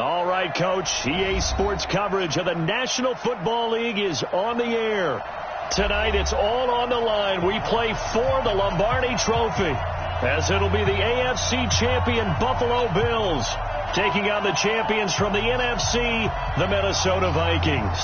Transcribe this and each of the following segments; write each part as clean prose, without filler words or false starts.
All right, Coach. EA Sports coverage of the National Football League is on the air. Tonight, it's all on the line. We play for the Lombardi Trophy, as it'll be the AFC champion Buffalo Bills taking on the champions from the NFC, the Minnesota Vikings.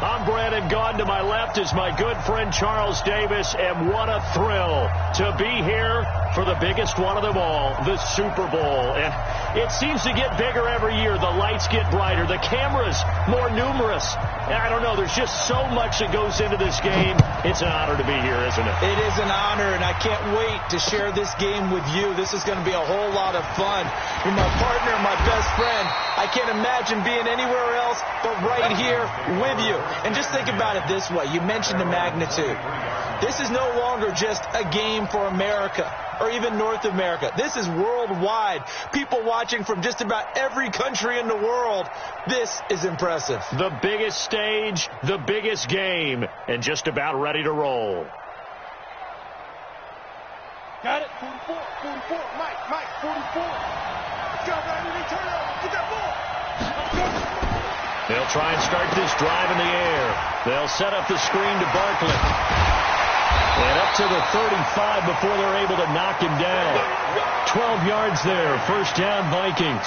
I'm Brandon Gaudin. To my left is my good friend Charles Davis, and what a thrill to be here for the biggest one of them all, the Super Bowl. And it seems to get bigger every year. The lights get brighter, the cameras more numerous. I don't know, there's just so much that goes into this game. It's an honor to be here, isn't it? It is an honor, and I can't wait to share this game with you. This is going to be a whole lot of fun. You're my partner, my best friend. I can't imagine being anywhere else but right here with you. And just think about it this way. You mentioned the magnitude. This is no longer just a game for America or even North America. This is worldwide. People watching from just about every country in the world. This is impressive. The biggest stage, the biggest game, and just about ready to roll. Got it. 44, 44. Mike, 44. Let's go, baby. Turn it over. Get that ball. They'll try and start this drive in the air. They'll set up the screen to Barkley. And up to the 35 before they're able to knock him down. 12 yards there. First down, Vikings.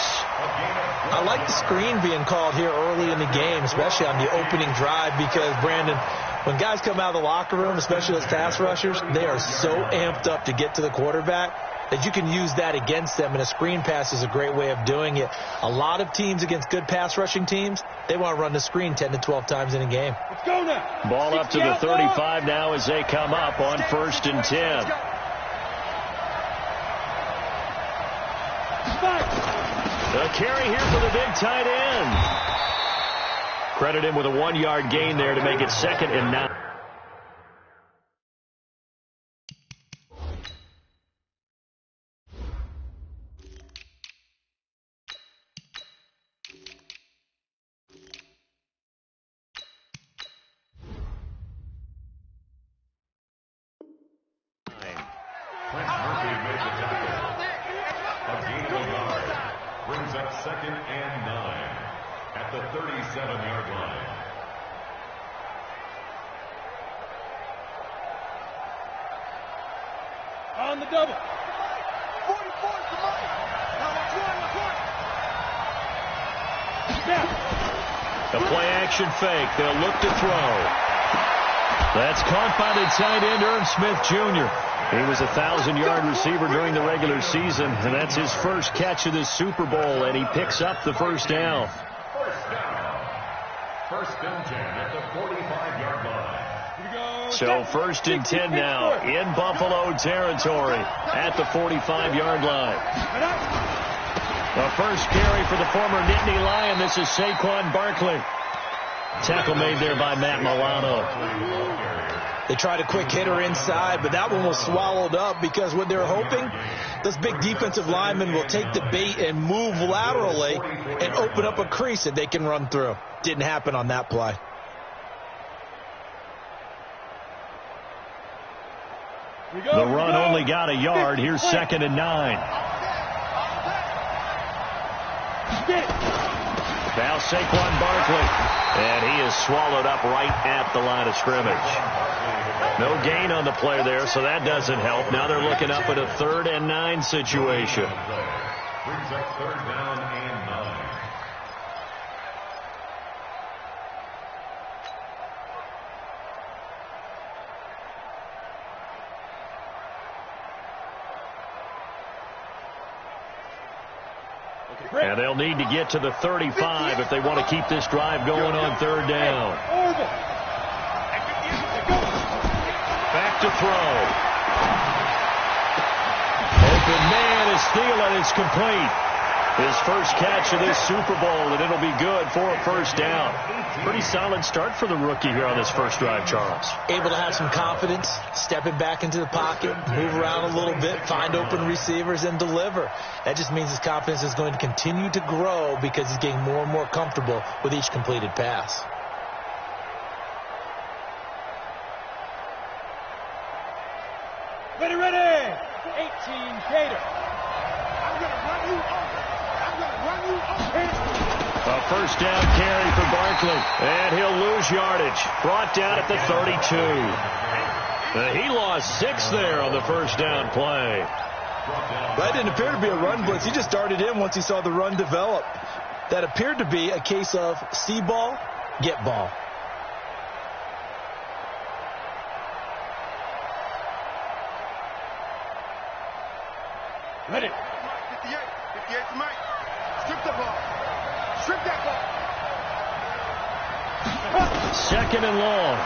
I like the screen being called here early in the game, especially on the opening drive, because, Brandon, when guys come out of the locker room, especially those pass rushers, they are so amped up to get to the quarterback that you can use that against them, and a screen pass is a great way of doing it. A lot of teams against good pass rushing teams, they want to run the screen 10 to 12 times in a game. Let's go now. Ball up to the 35 now as they come up on 1st and 10. A carry here for the big tight end. Credit him with a 1-yard gain there to make it 2nd and 9. Brings up 2nd and 9 at the 37-yard line. On the double. 44 to Mike. The play action fake. They'll look to throw. That's caught by the tight end, Irv Smith Jr. He was a 1,000-yard receiver during the regular season, and that's his first catch of this Super Bowl, and he picks up the first down. First and 10 at the 45-yard line. So 1st and 10 now in Buffalo territory at the 45-yard line. The first carry for the former Nittany Lion. This is Saquon Barkley. Tackle made there by Matt Milano. They tried a quick hitter inside, but that one was swallowed up because what they're hoping, those big defensive linemen will take the bait and move laterally and open up a crease that they can run through. Didn't happen on that play. The run only got a yard. Here's 2nd and 9. Now Saquon Barkley, and he is swallowed up right at the line of scrimmage. No gain on the play there, so that doesn't help. Now they're looking up at a 3rd and 9 situation. Brings up 3rd down and 9. And they'll need to get to the 35 if they want to keep this drive going on 3rd down. Back to throw. Open man is Thielen. It's complete. His first catch of this Super Bowl, and it'll be good for a first down. Pretty solid start for the rookie here on this first drive, Charles. Able to have some confidence, stepping back into the pocket, move around a little bit, find open receivers, and deliver. That just means his confidence is going to continue to grow because he's getting more and more comfortable with each completed pass. Ready, 18 Gator. I'm going to run you over. I'm going to run you over. first down carry for Barkley. And he'll lose yardage. Brought down at the 32. He lost 6 there on the first down play. That didn't appear to be a run blitz. He just darted in once he saw the run develop. That appeared to be a case of see ball, get ball. Let it. 58. 58 to Mike. Strip the ball. Strip that ball. Second and long.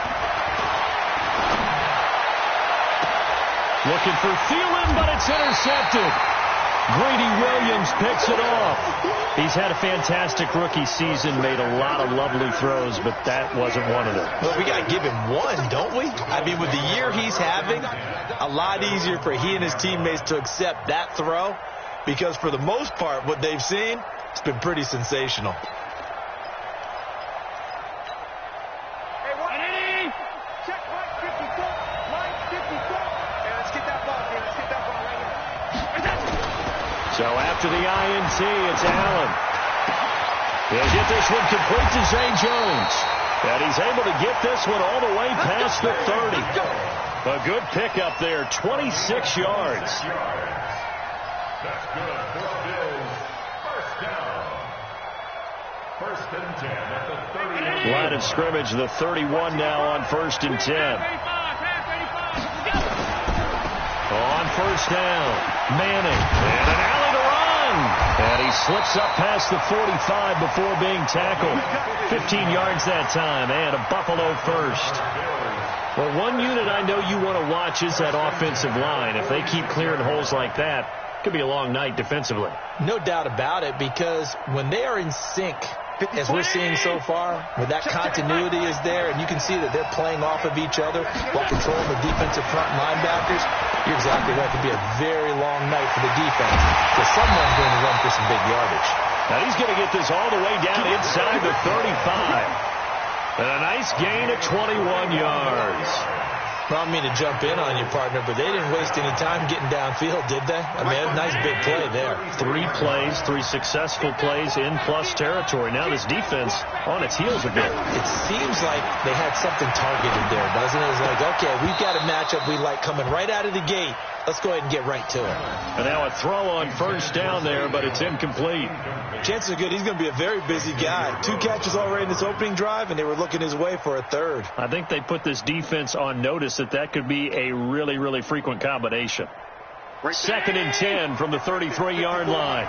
Looking for Thielen, but it's intercepted. Grady Williams picks it off. He's had a fantastic rookie season, made a lot of lovely throws, but that wasn't one of them. Well, we got to give him one, don't we? I mean, with the year he's having, a lot easier for he and his teammates to accept that throw, because for the most part, what they've seen, it's been pretty sensational. Hey, what? Check Mike 54. Mike 54. Hey, let's get that ball, man. Let's get that ball right here. So after the INT, it's Allen. He'll get this one complete to Zay Jones. And he's able to get this one all the way past the 30. A good pickup there, 26 yards. That's good for the Bills. First down. First and 10 at the 30. Line of scrimmage, the 31 now on first and 10. On first down, Manning, and an alley to run. And he slips up past the 45 before being tackled. 15 yards that time, and a Buffalo first. Well, one unit I know you want to watch is that offensive line. If they keep clearing holes like that, it could be a long night defensively. No doubt about it, because when they are in sync, as we're seeing so far, where that continuity is there, and you can see that they're playing off of each other while controlling the defensive front linebackers, you're exactly right. It could be a very long night for the defense, because someone's going to run for some big yardage. Now he's going to get this all the way down inside the 35. And a nice gain of 21 yards. Well, I mean to jump in on you, partner, but they didn't waste any time getting downfield, did they? I mean, a nice big play there. 3 plays, 3 successful plays in plus territory. Now this defense on its heels a bit. It seems like they had something targeted there, doesn't it? It's like, okay, we've got a matchup we like coming right out of the gate. Let's go ahead and get right to it. And now a throw on first down there, but it's incomplete. Chances are good he's going to be a very busy guy. 2 catches already in this opening drive, and they were looking his way for a third. I think they put this defense on notice that could be a really, really frequent combination. Second and 10 from the 33-yard line.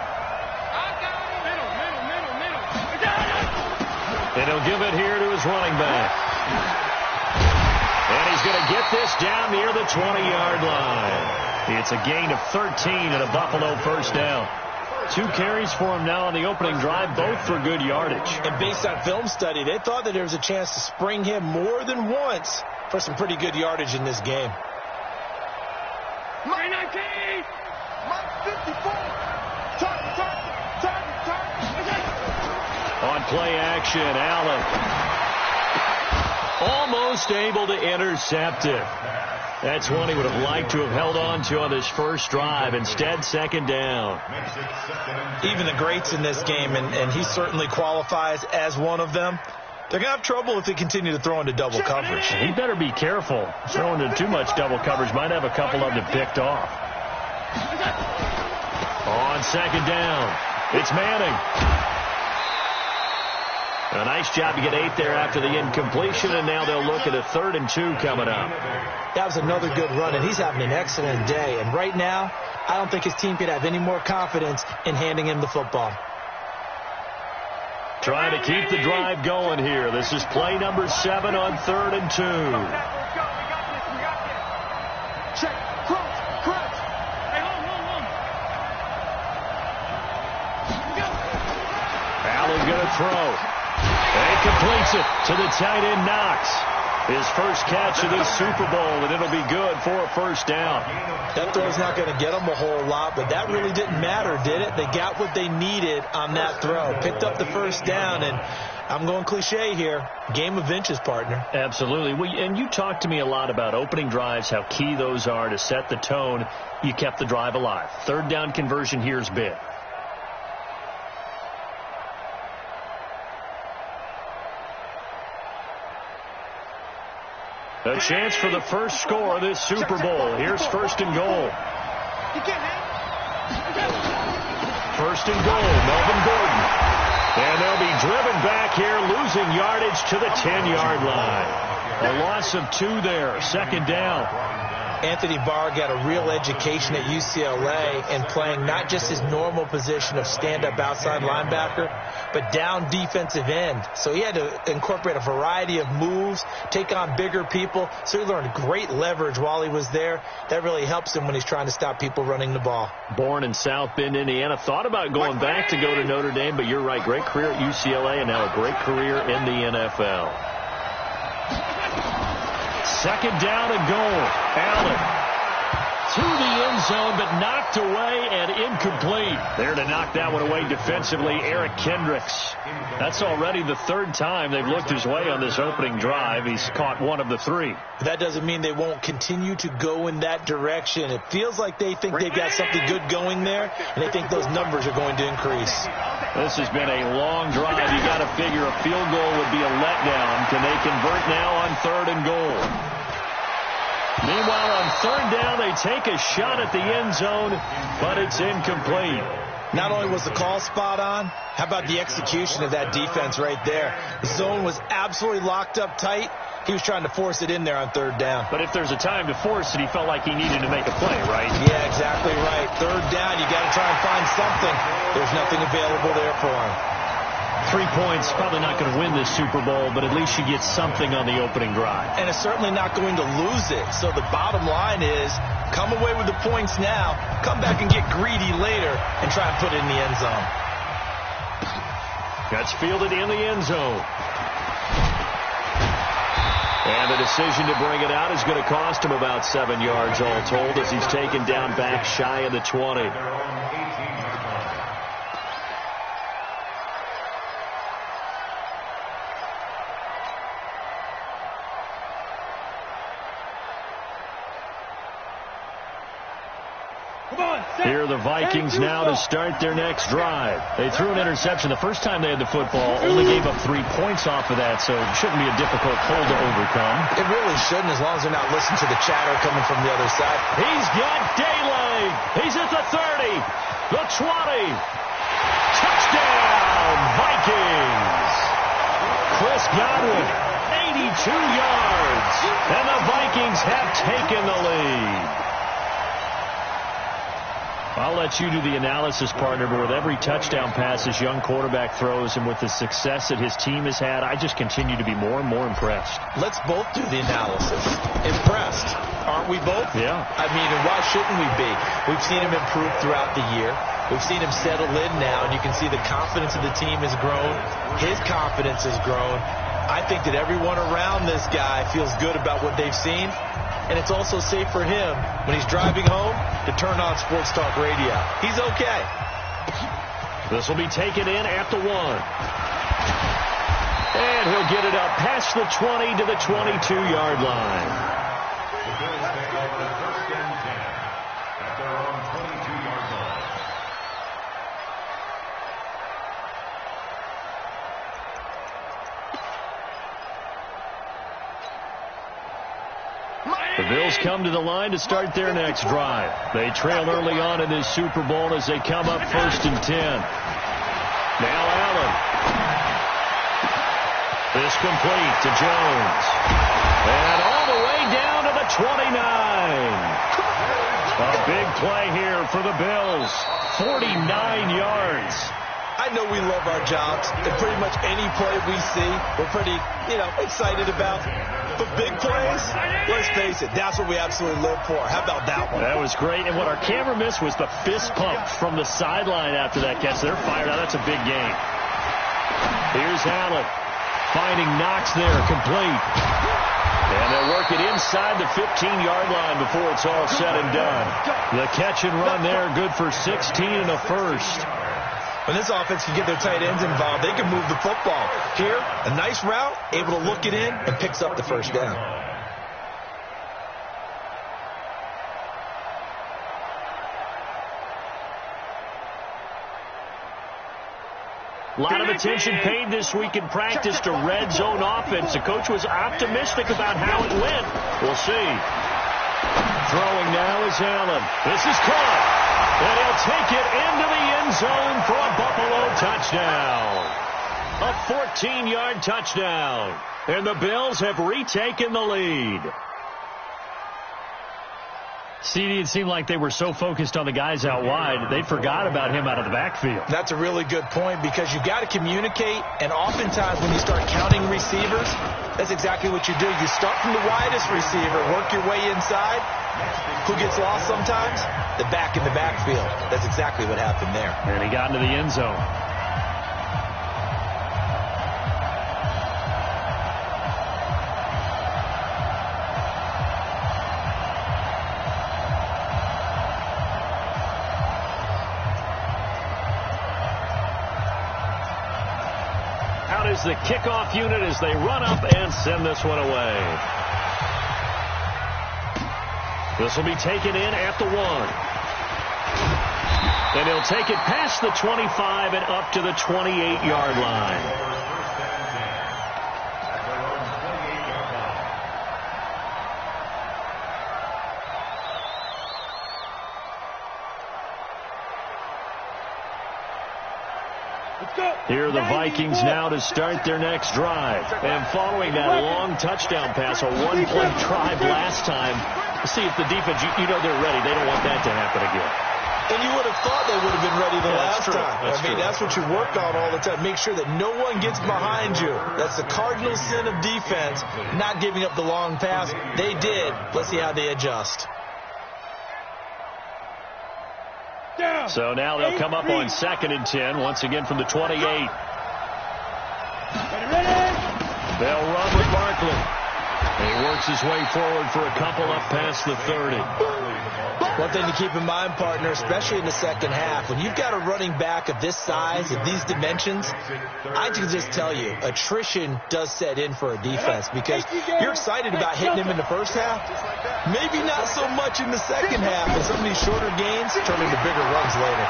And he'll give it here to his running back. And he's going to get this down near the 20-yard line. It's a gain of 13 and a Buffalo first down. 2 carries for him now on the opening drive, both for good yardage. And based on film study, they thought that there was a chance to spring him more than once for some pretty good yardage in this game. Mike 19. Mike 54. Target. On play action, Allen. Almost able to intercept it. That's one he would have liked to have held on to on this first drive. Instead, second down. Even the greats in this game, and he certainly qualifies as one of them, they're going to have trouble if they continue to throw into double coverage. He better be careful. Throwing into too much double coverage might have a couple of them picked off. On second down, it's Manning. A nice job to get 8 there after the incompletion, and now they'll look at a 3rd and 2 coming up. That was another good run, and he's having an excellent day. And right now, I don't think his team could have any more confidence in handing him the football. Trying to keep the drive going here. This is play number 7 on 3rd and 2. We got this. Check. Crunch. Hey, hold. Allen going to throw. And he completes it to the tight end, Knox. His first catch of this Super Bowl, and it'll be good for a first down. That throw's not going to get them a whole lot, but that really didn't matter, did it? They got what they needed on that throw. Picked up the first down, and I'm going cliche here. Game of inches, partner. Absolutely. And you talked to me a lot about opening drives, how key those are to set the tone. You kept the drive alive. 3rd down conversion here is big. A chance for the first score of this Super Bowl. Here's first and goal. First and goal, Melvin Gordon. And they'll be driven back here, losing yardage to the 10-yard line. A loss of 2 there, second down. Anthony Barr got a real education at UCLA in playing not just his normal position of stand-up outside linebacker, but down defensive end. So he had to incorporate a variety of moves, take on bigger people. So he learned great leverage while he was there. That really helps him when he's trying to stop people running the ball. Born in South Bend, Indiana. Thought about going back to go to Notre Dame, but you're right. Great career at UCLA and now a great career in the NFL. Second down and goal. Allen to the end zone, but knocked away and incomplete. There to knock that one away defensively, Eric Kendricks. That's already the 3rd time they've looked his way on this opening drive. He's caught 1 of the 3. That doesn't mean they won't continue to go in that direction. It feels like they think they've got something good going there, and they think those numbers are going to increase. This has been a long drive. You got to figure a field goal would be a letdown. Can they convert now on 3rd and goal? Meanwhile, on 3rd down, they take a shot at the end zone, but it's incomplete. Not only was the call spot on, how about the execution of that defense right there? The zone was absolutely locked up tight. He was trying to force it in there on 3rd down. But if there's a time to force it, he felt like he needed to make a play, right? Yeah, exactly right. 3rd down, you got to try and find something. There's nothing available there for him. 3 points, probably not going to win this Super Bowl, but at least you get something on the opening drive. And it's certainly not going to lose it. So the bottom line is, come away with the points now, come back and get greedy later, and try and put it in the end zone. That's fielded in the end zone. And the decision to bring it out is going to cost him about 7 yards all told as he's taken down back shy of the 20. Here are the Vikings now to start their next drive. They threw an interception the first time they had the football, only gave up 3 points off of that, so it shouldn't be a difficult hole to overcome. It really shouldn't, as long as they're not listening to the chatter coming from the other side. He's got daylight. He's at the 30, the 20. Touchdown, Vikings. Chris Godwin, 82 yards, and the Vikings have taken the lead. I'll let you do the analysis, partner, but with every touchdown pass this young quarterback throws and with the success that his team has had, I just continue to be more and more impressed. Let's both do the analysis. Impressed. Aren't we both? Yeah. I mean, and why shouldn't we be? We've seen him improve throughout the year. We've seen him settle in now, and you can see the confidence of the team has grown. His confidence has grown. I think that everyone around this guy feels good about what they've seen. And it's also safe for him when he's driving home to turn on Sports Talk Radio. He's okay. This will be taken in at the 1. And he'll get it up past the 20 to the 22-yard line. The Bills take over 1st and 10 at their own 22-yard line. The Bills come to the line to start their next drive. They trail early on in this Super Bowl as they come up 1st and 10. Now Allen. This complete to Jones. And all the way down to the 29. A big play here for the Bills. 49 yards. I know we love our jobs, and pretty much any play we see, we're pretty, excited about. But big plays, let's face it, that's what we absolutely live for. How about that one? That was great, and what our camera missed was the fist pump from the sideline after that catch. They're fired out. That's a big game. Here's Allen, finding Knox there, complete. And they'll work it inside the 15-yard line before it's all said and done. The catch and run there, good for 16 and a first. When this offense can get their tight ends involved, they can move the football. Here, a nice route, able to look it in, and picks up the first down. A lot of attention paid this week in practice to red zone offense. The coach was optimistic about how it went. We'll see. Throwing now is Allen. This is caught. And he'll take it into the end zone for a Buffalo touchdown. A 14-yard touchdown. And the Bills have retaken the lead. CD, it seemed like they were so focused on the guys out wide, they forgot about him out of the backfield. That's a really good point because you got to communicate, and oftentimes when you start counting receivers, that's exactly what you do. You start from the widest receiver, work your way inside. Who gets lost sometimes? The back in the backfield. That's exactly what happened there. And he got into the end zone. Is the kickoff unit as they run up and send this one away. This will be taken in at the 1. And he'll take it past the 25 and up to the 28-yard line. Here are the Vikings now to start their next drive. And following that long touchdown pass, a one-play drive last time, see if the defense, you know they're ready. They don't want that to happen again. And you would have thought they would have been ready the last time. That's what you work on all the time. Make sure that no one gets behind you. That's the cardinal sin of defense, not giving up the long pass. They did. Let's see how they adjust. So now they'll come up on 2nd and 10, once again from the 28. They'll run with Barkley. He works his way forward for a couple up past the 30. One thing to keep in mind, partner, especially in the second half, when you've got a running back of this size, of these dimensions, I can just tell you, attrition does set in for a defense because you're excited about hitting him in the first half. Maybe not so much in the second half, and some of these shorter gains turn into bigger runs later.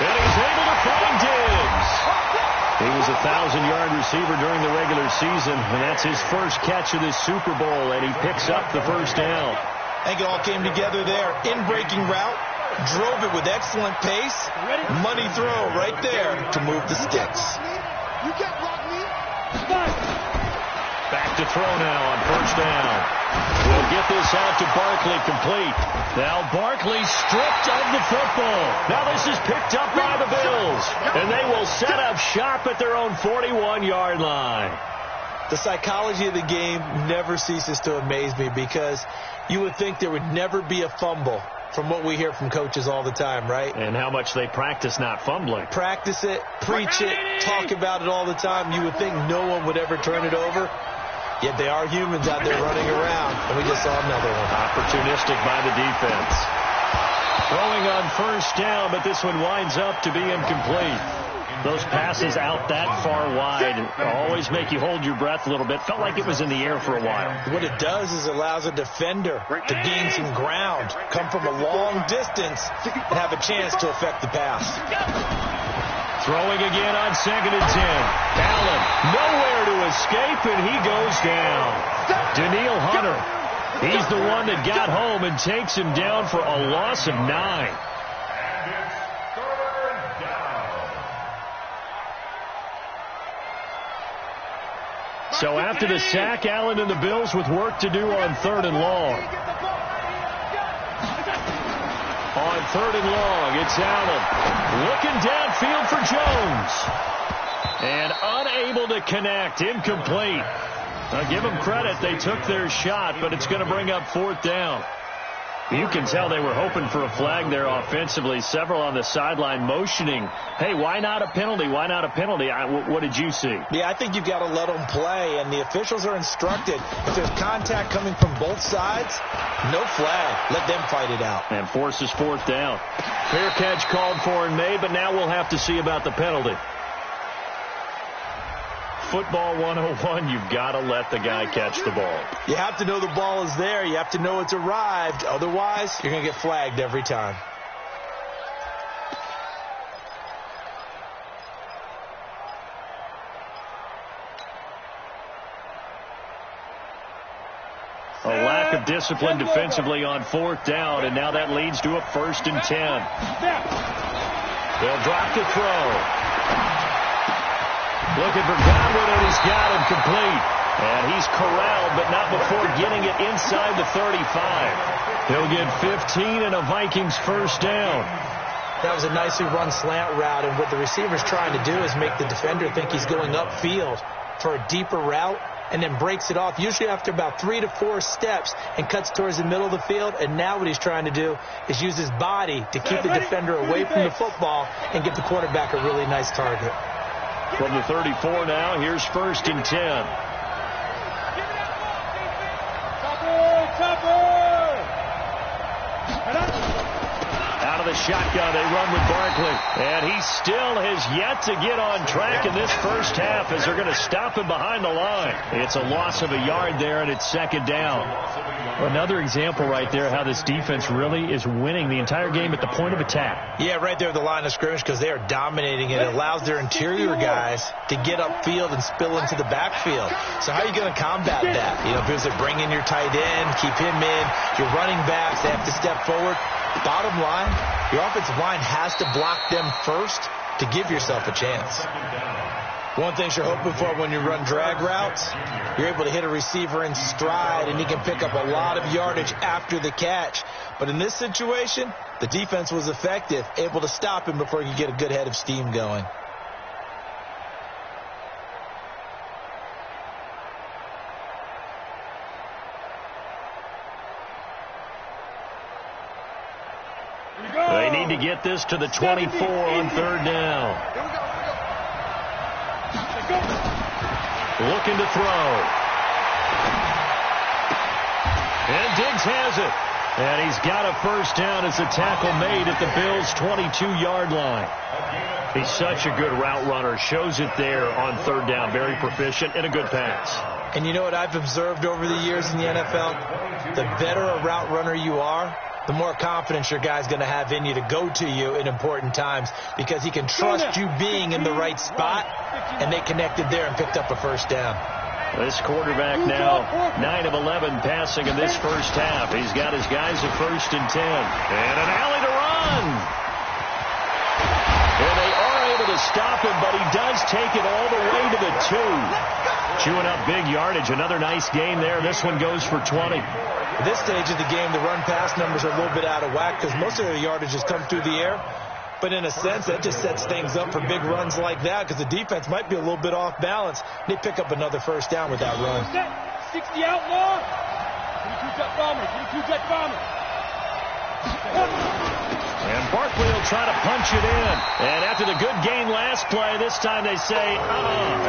And he's able to find Diggs. He was a 1,000-yard receiver during the regular season, and that's his first catch of this Super Bowl, and he picks up the first down. I think it all came together there. In-breaking route, drove it with excellent pace. Money throw right there to move the sticks. Back to throw now on first down. We'll get this out to Barkley complete. Now Barkley stripped of the football. Now this is picked up by the Bills. And they will set up shop at their own 41-yard line. The psychology of the game never ceases to amaze me because you would think there would never be a fumble from what we hear from coaches all the time, right? And how much they practice not fumbling. Practice it, preach it, talk about it all the time. You would think no one would ever turn it over. Yet they are humans out there running around, and we just saw another one. Opportunistic by the defense. Throwing on first down, but this one winds up to be incomplete. Those passes out that far wide always make you hold your breath a little bit. Felt like it was in the air for a while. What it does is it allows a defender to gain some ground, come from a long distance, and have a chance to affect the pass. Throwing again on 2nd and 10. Allen, nowhere to escape, and he goes down. Daniil Hunter, he's the one that got home and takes him down for a loss of 9. So after the sack, Allen and the Bills with work to do on 3rd and long. On 3rd and long, it's Allen looking downfield for Jones. And unable to connect, incomplete. Now give them credit, they took their shot, but it's going to bring up 4th down. You can tell they were hoping for a flag there offensively. Several on the sideline motioning, hey, why not a penalty? Why not a penalty? What did you see? Yeah, I think you've got to let them play, and the officials are instructed. If there's contact coming from both sides, no flag. Let them fight it out. And forces 4th down. Fair catch called for and made, but now we'll have to see about the penalty. Football 101, you've got to let the guy catch the ball. You have to know the ball is there. You have to know it's arrived. Otherwise, you're going to get flagged every time. lack of discipline defensively on 4th down, and now that leads to a 1st and 10. They'll drop to throw. Looking for Godwin, and he's got him complete. And he's corralled, but not before getting it inside the 35. He'll get 15 and a Vikings 1st down. That was a nicely run slant route, and what the receiver's trying to do is make the defender think he's going upfield for a deeper route, and then breaks it off, usually after about 3 to 4 steps, and cuts towards the middle of the field. And now what he's trying to do is use his body to keep the defender away from the football and give the quarterback a really nice target. From the 34 now, here's 1st and 10. Out of the shotgun, they run with Barkley. And he still has yet to get on track in this first half as they're going to stop him behind the line. It's a loss of a yard there, and it's 2nd down. Another example right there how this defense really is winning the entire game at the point of attack. Yeah, right there at the line of scrimmage, because they are dominating it. It allows their interior guys to get upfield and spill into the backfield. So how are you going to combat that? You know, because they bring in your tight end, keep him in, your running backs, they have to step forward. Bottom line, your offensive line has to block them first to give yourself a chance. One thing you're hoping for when you run drag routes, you're able to hit a receiver in stride, and he can pick up a lot of yardage after the catch. But in this situation, the defense was effective, able to stop him before he could get a good head of steam going. They need to get this to the 24 on 3rd down. Looking to throw. And Diggs has it. And he's got a 1st down as the tackle made at the Bills' 22-yard line. He's such a good route runner. Shows it there on 3rd down. Very proficient and a good pass. And you know what I've observed over the years in the NFL? The better a route runner you are, the more confidence your guy's going to have in you to go to you in important times, because he can trust you being in the right spot, and they connected there and picked up a 1st down. This quarterback now 9 of 11 passing in this first half. He's got his guys at 1st and 10. And an alley to run. And they are able to stop him, but he does take it all the way to the 2. Chewing up big yardage. Another nice gain there. This one goes for 20. At this stage of the game, the run-pass numbers are a little bit out of whack because most of their yardage has come through the air. But in a sense, that just sets things up for big runs like that because the defense might be a little bit off balance. They pick up another 1st down with that run. 60 outlaw. 22-jet bomber. 22-jet bomber. And Barkley will try to punch it in. And after the good gain last play, this time they say,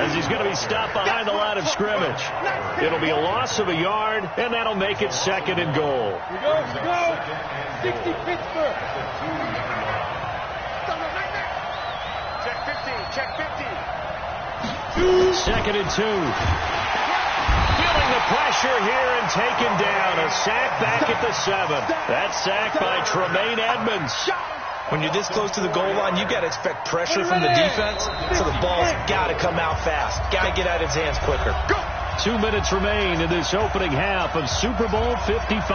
as he's going to be stopped behind the line of scrimmage. It'll be a loss of a yard, and that'll make it 2nd and goal. Here we go. 60 Pittsburgh. Check 15. Check 15. 2nd and 2. Feeling the pressure here and taken down. A sack back at the 7. That sack by Tremaine Edmonds. When you're this close to the goal line, you've got to expect pressure from the defense, so the ball's got to come out fast. Got to get out of his hands quicker. 2 minutes remain in this opening half of Super Bowl 55.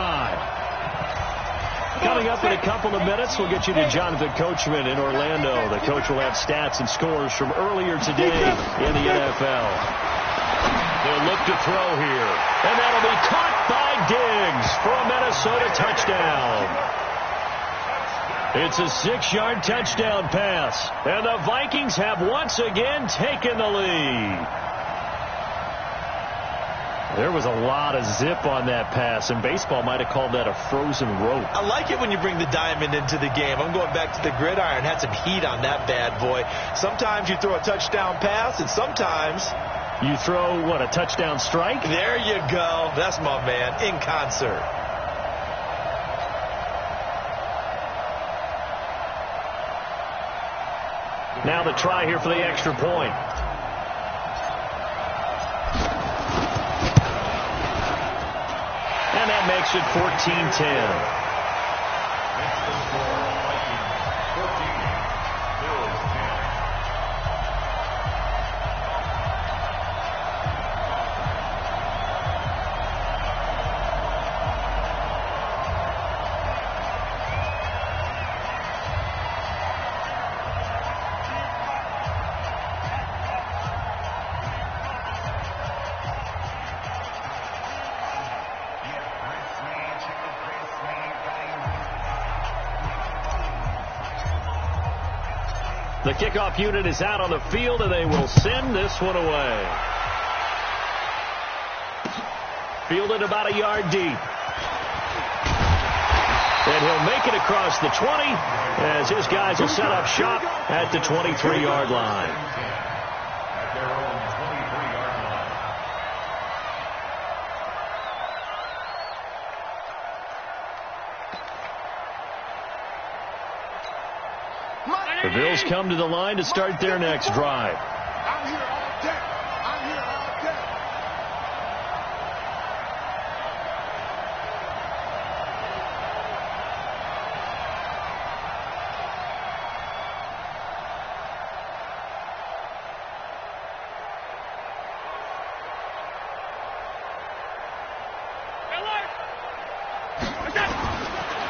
Coming up in a couple of minutes, we'll get you to Jonathan Coachman in Orlando. The coach will have stats and scores from earlier today in the NFL. They'll look to throw here. And that'll be caught by Diggs for a Minnesota touchdown. It's a 6-yard touchdown pass. And the Vikings have once again taken the lead. There was a lot of zip on that pass, and baseball might have called that a frozen rope. I like it when you bring the diamond into the game. I'm going back to the gridiron. Had some heat on that bad boy. Sometimes you throw a touchdown pass, and sometimes you throw, what, a touchdown strike? There you go. That's my man, in concert. Now the try here for the extra point. And that makes it 14-10. The kickoff unit is out on the field, and they will send this one away. Fielded about a yard deep. And he'll make it across the 20 as his guys will set up shop at the 23-yard line. At their own 23-yard line. The Bills come to the line to start their next drive. I'm here all day. I'm here all day.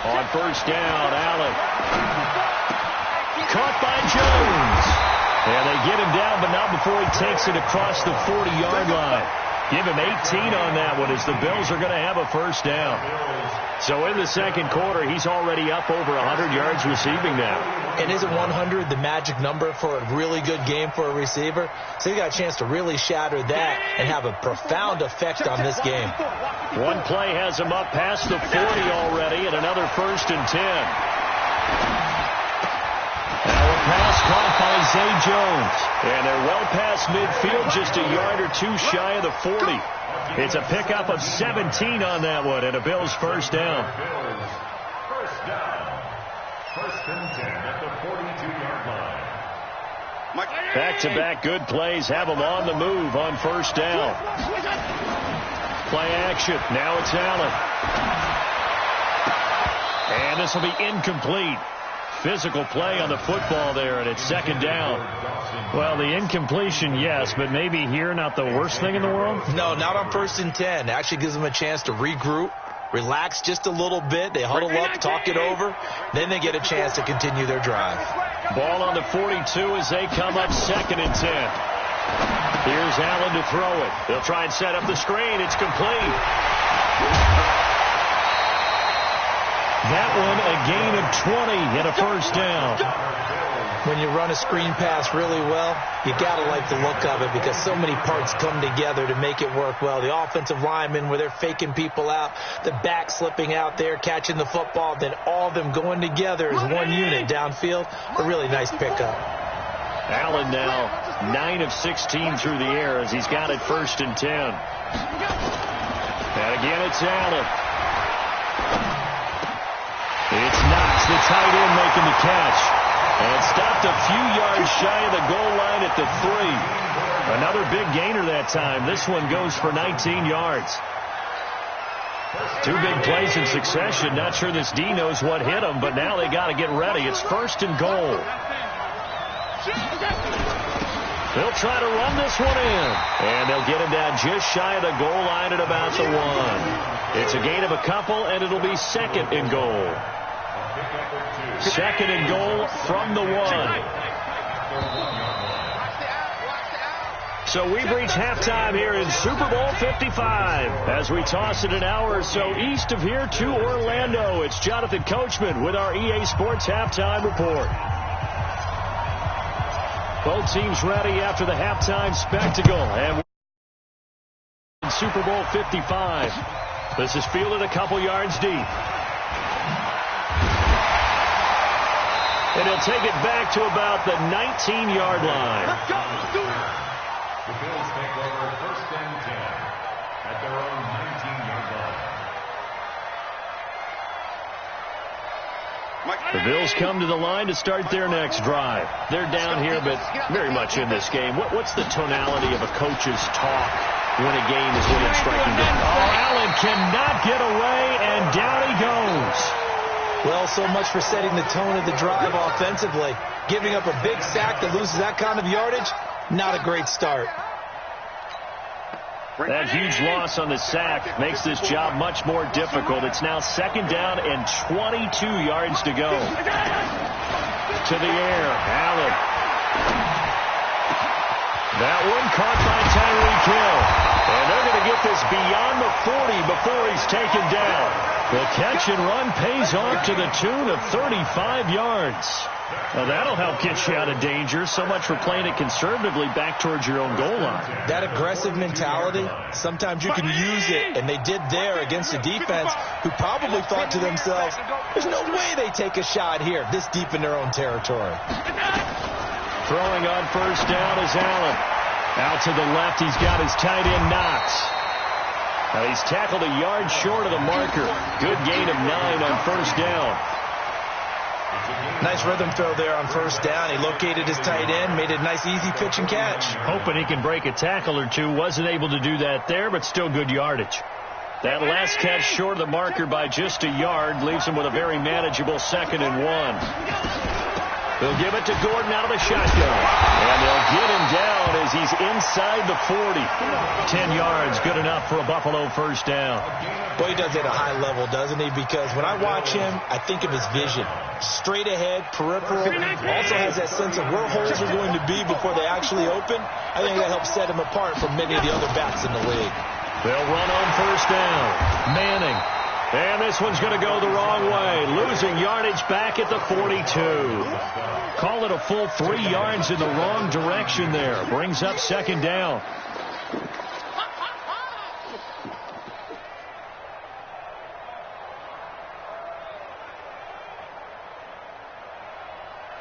On first down, Allen. Caught by Jones. And they get him down, but not before he takes it across the 40-yard line. Give him 18 on that one as the Bills are going to have a first down. So in the second quarter, he's already up over 100 yards receiving now. And isn't 100 the magic number for a really good game for a receiver? So he got a chance to really shatter that and have a profound effect on this game. One play has him up past the 40 already, and another first and 10. Now a pass caught by Zay Jones. And they're well past midfield, just a yard or two shy of the 40. It's a pickup of 17 on that one, and a Bills first down. Bills first down. First and 10 at the 42-yard line. Back-to-back good plays have them on the move on first down. Play action. Now it's Allen. And this will be incomplete. Physical play on the football there, and it's second down. Well, the incompletion, yes, but maybe here not the worst thing in the world? No, not on first and 10. Actually gives them a chance to regroup, relax just a little bit. They huddle up, talk it over. Then they get a chance to continue their drive. Ball on the 42 as they come up second and 10. Here's Allen to throw it. They'll try and set up the screen. It's complete. That one a gain of 20 and a first down. When you run a screen pass really well, you got to like the look of it because so many parts come together to make it work well. The offensive linemen where they're faking people out, the back slipping out there, catching the football, then all of them going together as one unit downfield. A really nice pickup. Allen now 9 of 16 through the air as he's got it first and 10. And again it's Allen. It's Knox, the tight end, making the catch. And stopped a few yards shy of the goal line at the 3. Another big gainer that time. This one goes for 19 yards. Two big plays in succession. Not sure this D knows what hit him, but now they got to get ready. It's first and goal. They'll try to run this one in. And they'll get him down just shy of the goal line at about the 1. It's a gain of a couple, and it'll be second and goal. Second and goal from the 1. So we've reached halftime here in Super Bowl 55. As we toss it an hour or so east of here to Orlando, it's Jonathan Coachman with our EA Sports Halftime Report. Both teams ready after the halftime spectacle. And in Super Bowl 55, this is fielded a couple yards deep. And he'll take it back to about the 19-yard line. Let's go. Let's do it. The Bills take over first and 10 at their own 19-yard line. The Bills come to the line to start their next drive. They're down here, but very much in this game. What's the tonality of a coach's talk when a game is within striking distance? Oh, Allen cannot get away, and down he goes. Well, so much for setting the tone of the drive offensively. Giving up a big sack that loses that kind of yardage, not a great start. That huge loss on the sack makes this job much more difficult. It's now second down and 22 yards to go. To the air, Allen. That one caught by Tyreek Hill. And they're going to get this beyond the 40 before he's taken down. The catch and run pays off to the tune of 35 yards. Well, that'll help get you out of danger. So much for playing it conservatively back towards your own goal line. That aggressive mentality, sometimes you can use it, and they did there against a defense who probably thought to themselves, there's no way they take a shot here this deep in their own territory. Throwing on first down is Allen. Out to the left, he's got his tight end Knox. Now he's tackled a yard short of the marker. Good gain of 9 on first down. Nice rhythm throw there on first down. He located his tight end, made a nice easy pitch and catch. Hoping he can break a tackle or two. Wasn't able to do that there, but still good yardage. That last catch short of the marker by just a yard leaves him with a very manageable 2nd and 1. They'll give it to Gordon out of the shotgun. And they'll get him down as he's inside the 40. 10 yards, good enough for a Buffalo first down. Boy, he does it at a high level, doesn't he? Because when I watch him, I think of his vision. Straight ahead, peripheral. Also has that sense of where holes are going to be before they actually open. I think that helps set him apart from many of the other backs in the league. They'll run on first down. Manning. And this one's going to go the wrong way. Losing yardage back at the 42. Call it a full 3 yards in the wrong direction there. Brings up 2nd down.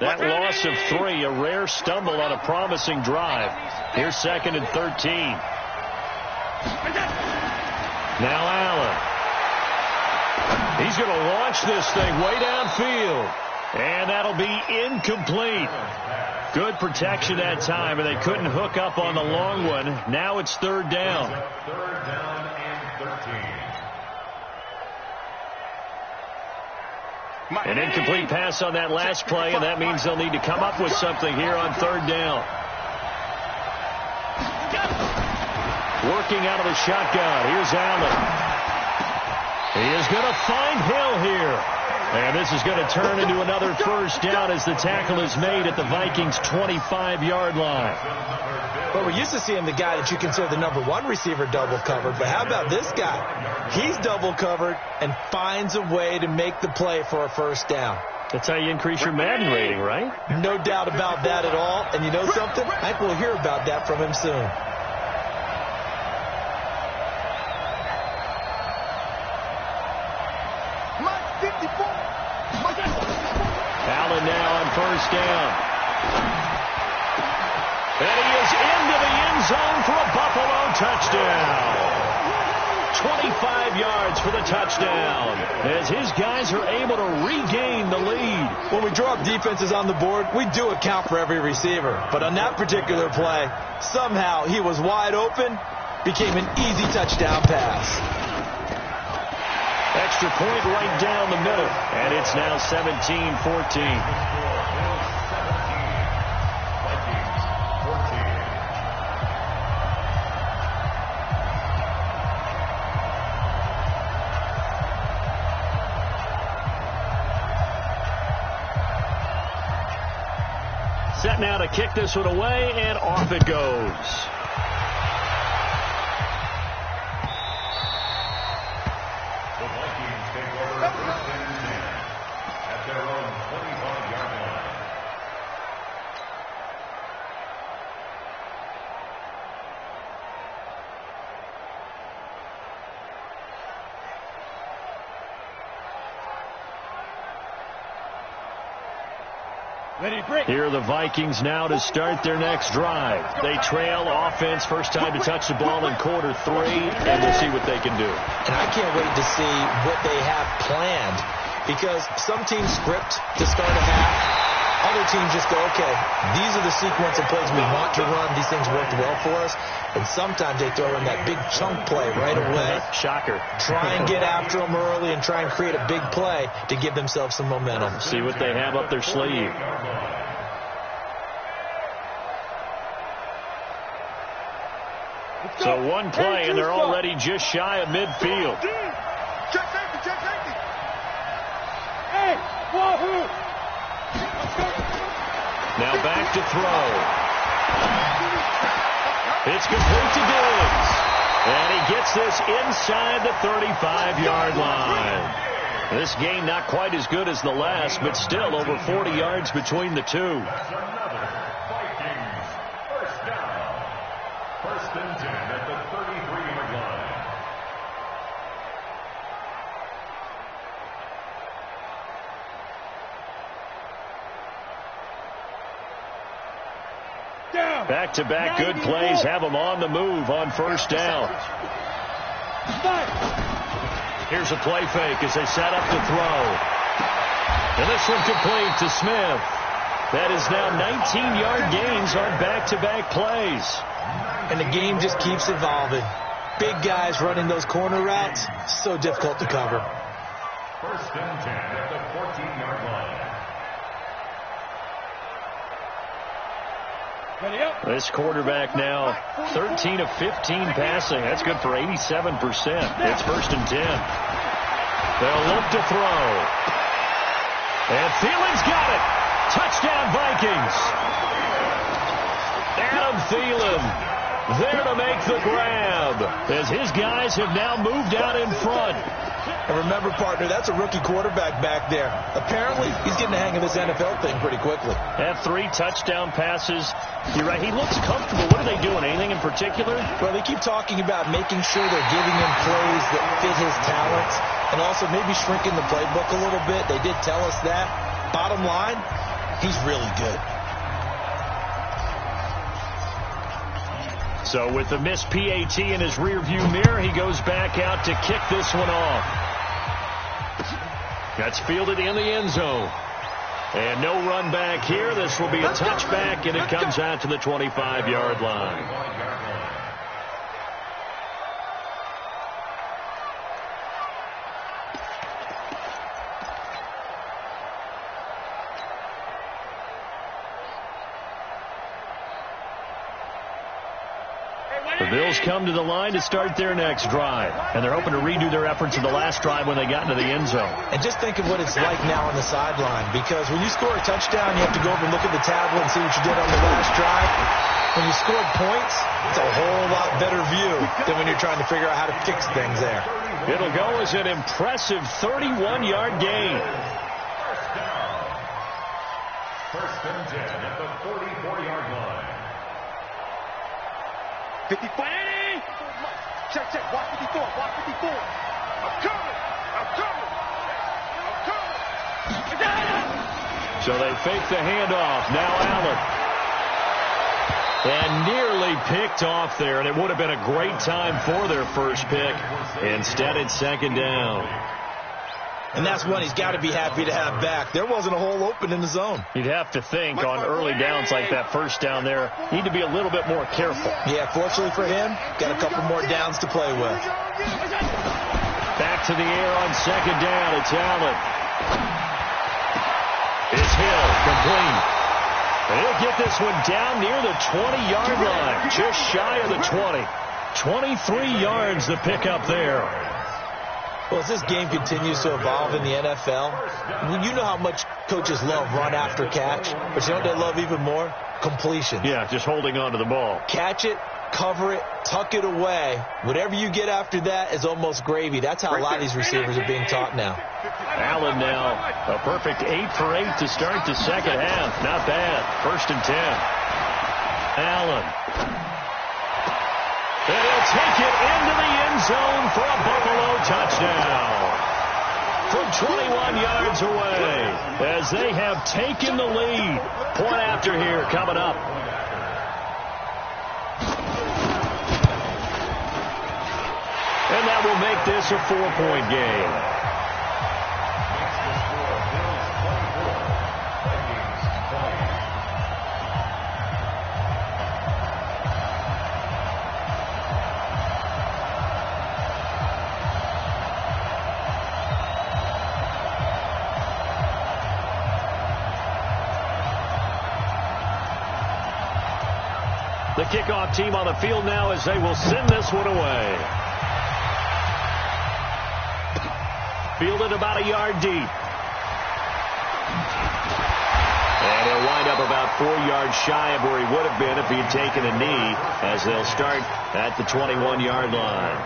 That loss of 3, a rare stumble on a promising drive. Here's 2nd and 13. Now Allen. He's going to launch this thing way downfield. And that'll be incomplete. Good protection that time, and they couldn't hook up on the long one. Now it's 3rd down. 3rd down and 13. An incomplete pass on that last play, and that means they'll need to come up with something here on 3rd down. Working out of the shotgun. Here's Allen. He is going to find Hill here. And this is going to turn into another first down as the tackle is made at the Vikings' 25-yard line. Well, we're used to seeing the guy that you consider the number 1 receiver double covered. But how about this guy? He's double covered and finds a way to make the play for a first down. That's how you increase your Madden rating, right? No doubt about that at all. And you know something? I think we'll hear about that from him soon. Allen now on first down. And he is into the end zone for a Buffalo touchdown. 25 yards for the touchdown as his guys are able to regain the lead. When we draw up defenses on the board, we do account for every receiver. But on that particular play, somehow he was wide open, became an easy touchdown pass. Extra point right down the middle, and it's now 17-14. Set now to kick this one away, and off it goes. The Vikings take over 1st and 10 at their own 25-yard line. Here are the Vikings now to start their next drive. They trail offense, first time to touch the ball in quarter 3, and we'll see what they can do. And I can't wait to see what they have planned, because some teams script to start a half. Other teams just go, okay, these are the sequence of plays we want to run. These things worked well for us. And sometimes they throw in that big chunk play right away. Shocker. Try and get after them early and try and create a big play to give themselves some momentum. See what they have up their sleeve. So one play, and they're already just shy of midfield. Check safety, check safety. Hey, wahoo! Now back to throw. It's complete to Diggs. And he gets this inside the 35-yard line. This game not quite as good as the last, but still over 40 yards between the two. That's another Vikings first down. 1st and 10 at the 33-yard line. Back-to-back good plays have them on the move on 1st down. Here's a play fake as they set up to throw. And this one complete to Smith. That is now 19-yard gains on back-to-back plays. And the game just keeps evolving. Big guys running those corner routes, so difficult to cover. 1st and 10 at the 14-yard line. This quarterback now 13 of 15 passing. That's good for 87%. It's 1st and 10. They'll look to throw. And Thielen's got it. Touchdown Vikings. Adam Thielen there to make the grab as his guys have now moved out in front. And remember, partner, that's a rookie quarterback back there. Apparently, he's getting the hang of this NFL thing pretty quickly. Have 3 touchdown passes. You're right. He looks comfortable. What are they doing? Anything in particular? Well, they keep talking about making sure they're giving him plays that fit his talents and also maybe shrinking the playbook a little bit. They did tell us that. Bottom line, he's really good. So with the missed PAT in his rearview mirror, he goes back out to kick this one off. That's fielded in the end zone. And no run back here. This will be a touchback, and it comes out to the 25-yard line. The Bills come to the line to start their next drive, and they're hoping to redo their efforts in the last drive when they got into the end zone. And just think of what it's like now on the sideline, because when you score a touchdown, you have to go over and look at the tablet and see what you did on the last drive. When you score points, it's a whole lot better view than when you're trying to figure out how to fix things there. It'll go as an impressive 31-yard gain. 1st and 10 at the 44-yard line. 54. Check, watch 54, watch 54. I'm coming. So they fake the handoff. Now Allen. And nearly picked off there, and it would have been a great time for their first pick. Instead, it's 2nd down. And that's one he's got to be happy to have back. There wasn't a hole open in the zone. You'd have to think on early downs like that 1st down there, need to be a little bit more careful. Yeah, fortunately for him, got a couple more downs to play with. Back to the air on 2nd down. It's Allen. It's Hill, complete. And he'll get this one down near the 20-yard line, just shy of the 20. 23 yards to pick up there. Well, as this game continues to evolve in the NFL, you know how much coaches love run after catch, but you know what they love even more? Completion. Yeah, just holding on to the ball. Catch it, cover it, tuck it away. Whatever you get after that is almost gravy. That's how a lot of these receivers are being taught now. Allen now, a perfect 8 for 8 to start the second half. Not bad. 1st and 10. Allen. And he'll take it into the end zone for a Buffalo touchdown. From 21 yards away as they have taken the lead. Point after here coming up. And that will make this a 4-point game. The kickoff team on the field now as they will send this one away. Fielded about a yard deep. And he'll wind up about 4 yards shy of where he would have been if he had taken a knee, as they'll start at the 21-yard line.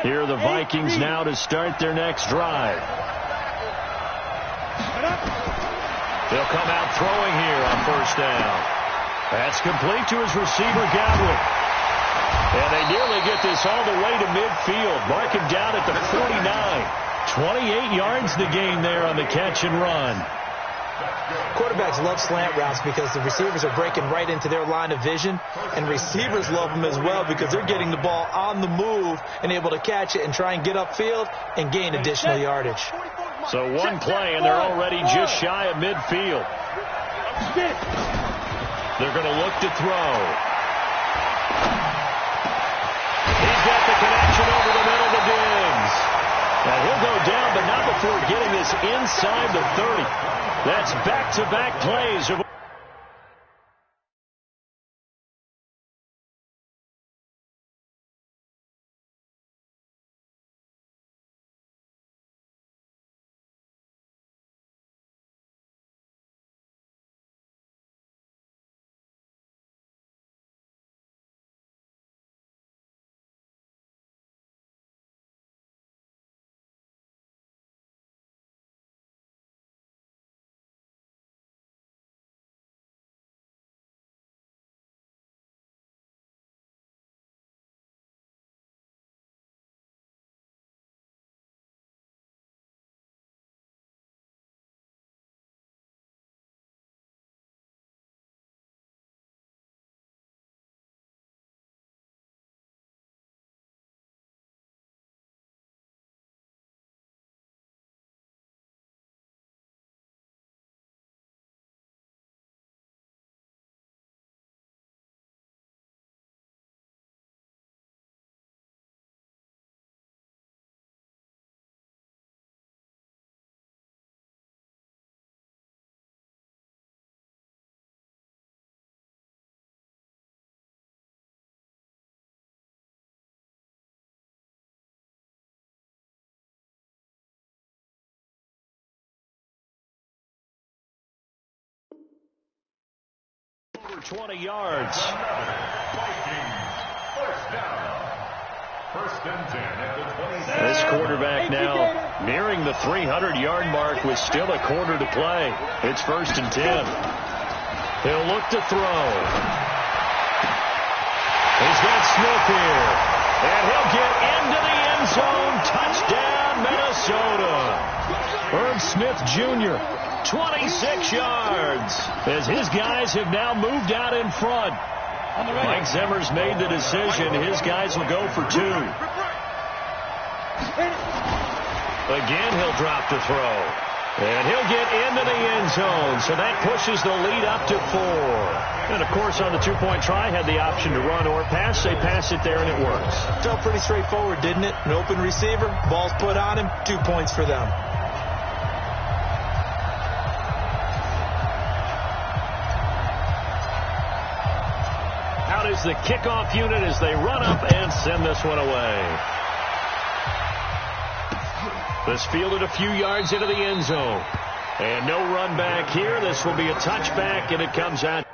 Here are the Vikings now to start their next drive. They'll come out throwing here on first down. That's complete to his receiver, Godwin. And they nearly get this all the way to midfield. Mark him down at the 49. 28 yards to gain there on the catch and run. Quarterbacks love slant routes because the receivers are breaking right into their line of vision, and receivers love them as well because they're getting the ball on the move and able to catch it and try and get upfield and gain additional yardage. So one play, and they're already just shy of midfield. They're going to look to throw. He's got the connection over the middle to Diggs. And he'll go down, but not before getting this inside the 30. That's back-to-back plays of over 20 yards. This quarterback now nearing the 300-yard mark with still a quarter to play. It's 1st and 10. He'll look to throw. He's got Smith here. And he'll get into the end zone. Touchdown, Minnesota. Herb Smith Jr., 26 yards, as his guys have now moved out in front. Mike Zimmer's made the decision. His guys will go for 2. Again, he'll drop the throw. And he'll get into the end zone, so that pushes the lead up to 4. And, of course, on the 2-point try, had the option to run or pass. They pass it there, and it works. Felt pretty straightforward, didn't it? An open receiver, ball's put on him, 2 points for them. Out is the kickoff unit as they run up and send this one away. This fielded a few yards into the end zone. And no run back here. This will be a touchback, and it comes out.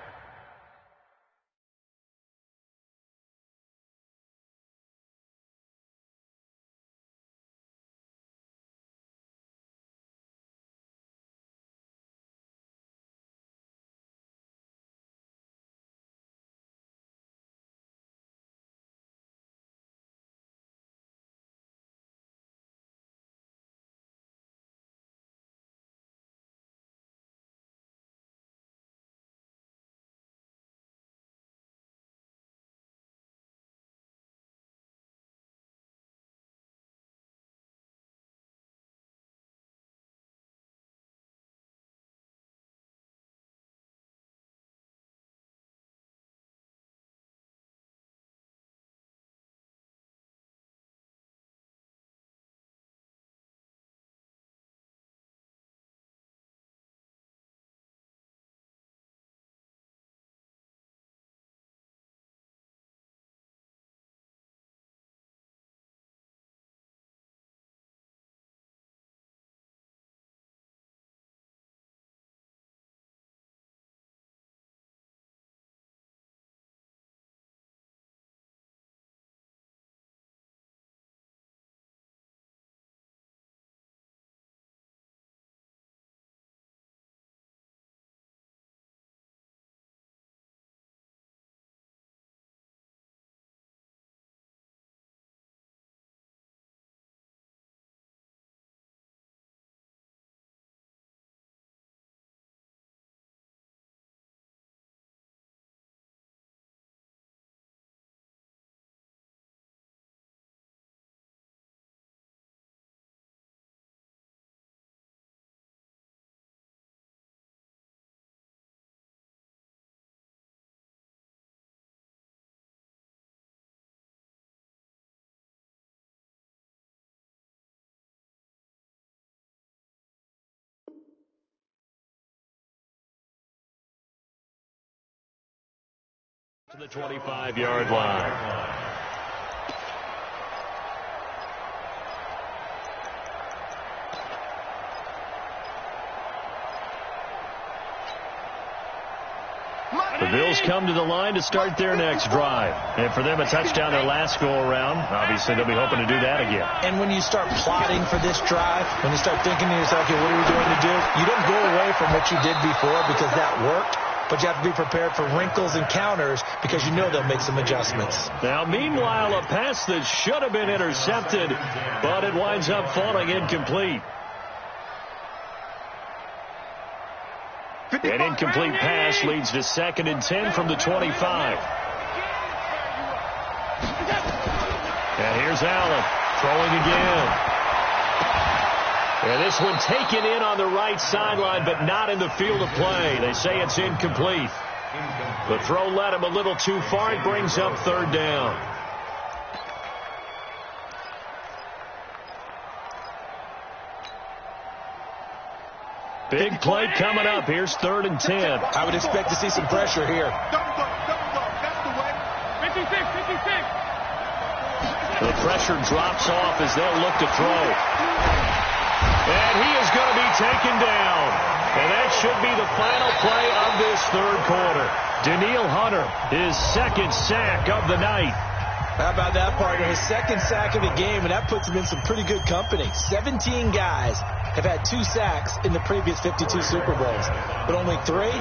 To the 25-yard line. The Bills come to the line to start their next drive. And for them, a touchdown their last go-around. Obviously, they'll be hoping to do that again. And when you start plotting for this drive, when you start thinking to yourself, okay, what are we going to do? You don't go away from what you did before because that worked. But you have to be prepared for wrinkles and counters because you know they'll make some adjustments. Now, meanwhile, a pass that should have been intercepted, but it winds up falling incomplete. An incomplete pass leads to 2nd and 10 from the 25. And here's Allen throwing again. And this one taken in on the right sideline, but not in the field of play. They say it's incomplete. The throw led him a little too far. It brings up 3rd down. Big play coming up. Here's 3rd and 10. I would expect to see some pressure here. That's the way. 56, 56. The pressure drops off as they'll look to throw. And he is going to be taken down. And that should be the final play of this 3rd quarter. Danielle Hunter, his 2nd sack of the night. How about that, partner? His 2nd sack of the game, and that puts him in some pretty good company. 17 guys have had 2 sacks in the previous 52 Super Bowls, but only 3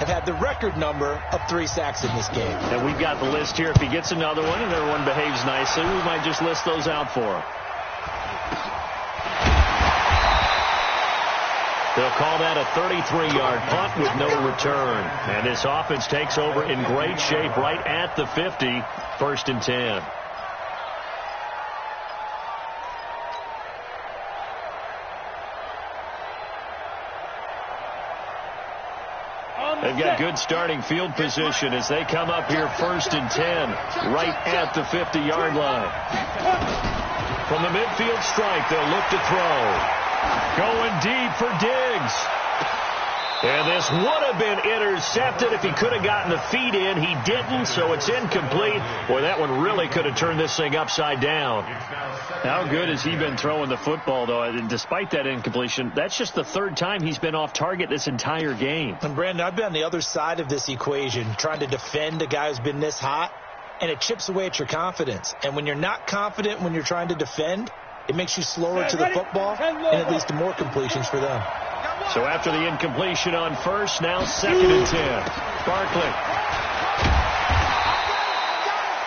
have had the record number of 3 sacks in this game. And we've got the list here. If he gets another one and everyone behaves nicely, we might just list those out for him. They'll call that a 33-yard punt with no return. And this offense takes over in great shape right at the 50, 1st and 10. They've got good starting field position as they come up here 1st and 10, right at the 50-yard line. From the midfield stripe, they'll look to throw. Going deep for Diggs. And this would have been intercepted if he could have gotten the feet in. He didn't, so it's incomplete. Boy, that one really could have turned this thing upside down. How good has he been throwing the football, though? And despite that incompletion, that's just the 3rd time he's been off target this entire game. And, Brandon, I've been on the other side of this equation, trying to defend a guy who's been this hot, and it chips away at your confidence. And when you're not confident when you're trying to defend, it makes you slower to the football, and it leads to more completions for them. So after the incompletion on 1st, now 2nd and 10. Barkley.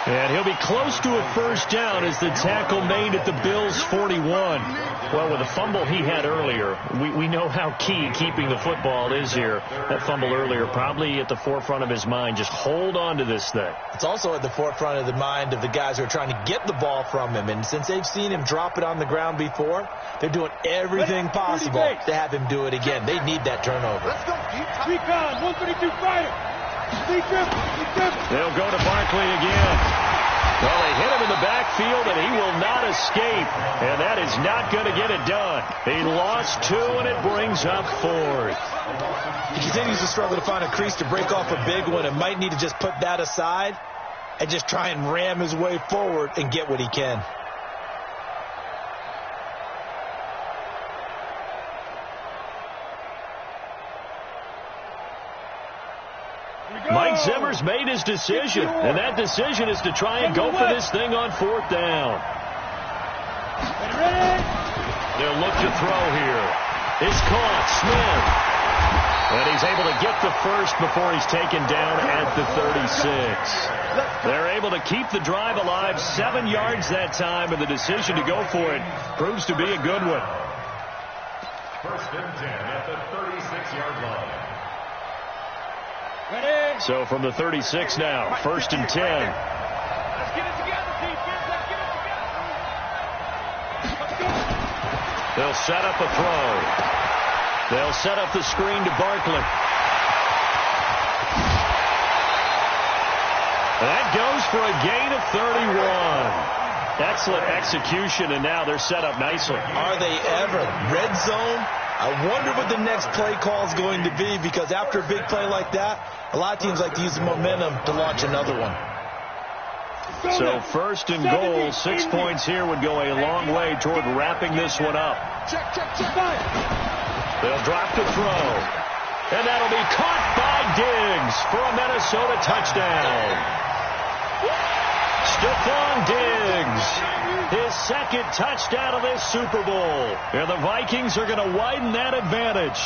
And he'll be close to a 1st down as the tackle made at the Bills' 41. Well, with the fumble he had earlier, we know how key keeping the football is here. That fumble earlier probably at the forefront of his mind. Just hold on to this thing. It's also at the forefront of the mind of the guys who are trying to get the ball from him. And since they've seen him drop it on the ground before, they're doing everything possible to have him do it again. They need that turnover. Let's go. Recon, 132 fighter. They'll go to Barkley again. Well, they hit him in the backfield, and he will not escape. And that is not going to get it done. He lost 2, and it brings up 4th. He continues to struggle to find a crease to break off a big one and might need to just put that aside and just try and ram his way forward and get what he can. Mike Zimmer's made his decision, and that decision is to try and go for this thing on 4th down. They'll look to throw here. It's caught. Smith. And he's able to get the 1st before he's taken down at the 36. They're able to keep the drive alive, 7 yards that time, and the decision to go for it proves to be a good one. 1st and 10 at the 36-yard line. So from the 36 now, 1st and 10. Let's get it together, team. Let's get it together. They'll set up a throw. They'll set up the screen to Barkley. That goes for a gain of 31. Excellent execution, and now they're set up nicely. Are they ever? Red zone? I wonder what the next play call is going to be, because after a big play like that, a lot of teams like to use the momentum to launch another one. So first and goal, 6 points here would go a long way toward wrapping this one up. They'll drop the throw. And that'll be caught by Diggs for a Minnesota touchdown. Stephon Diggs, his second touchdown of this Super Bowl. And the Vikings are going to widen that advantage.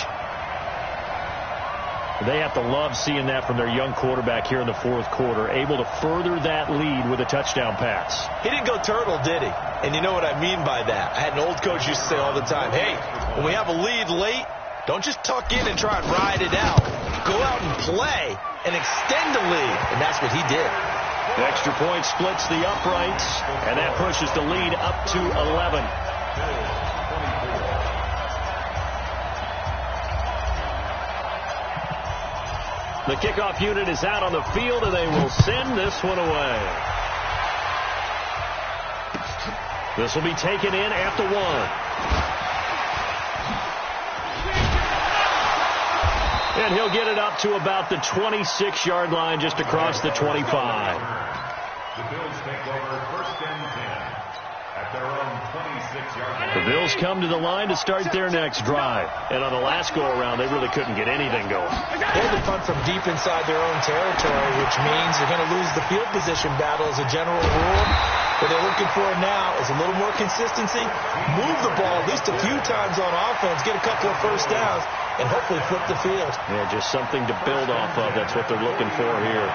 They have to love seeing that from their young quarterback here in the fourth quarter, able to further that lead with a touchdown pass. He didn't go turtle, did he? And you know what I mean by that. I had an old coach used to say all the time, hey, when we have a lead late, don't just tuck in and try and ride it out. Go out and play and extend the lead. And that's what he did. The extra point splits the uprights, and that pushes the lead up to 11. The kickoff unit is out on the field, and they will send this one away. This will be taken in at the 1. And he'll get it up to about the 26-yard line, just across the 25. The Bills take over first and 10 at their own 26-yard line. The Bills come to the line to start their next drive. And on the last go-around, they really couldn't get anything going. They had to punt from deep inside their own territory, which means they're going to lose the field position battle as a general rule. What they're looking for now is a little more consistency, move the ball at least a few times on offense, get a couple of first downs, and hopefully flip the field. Yeah, just something to build off of. That's what they're looking for here.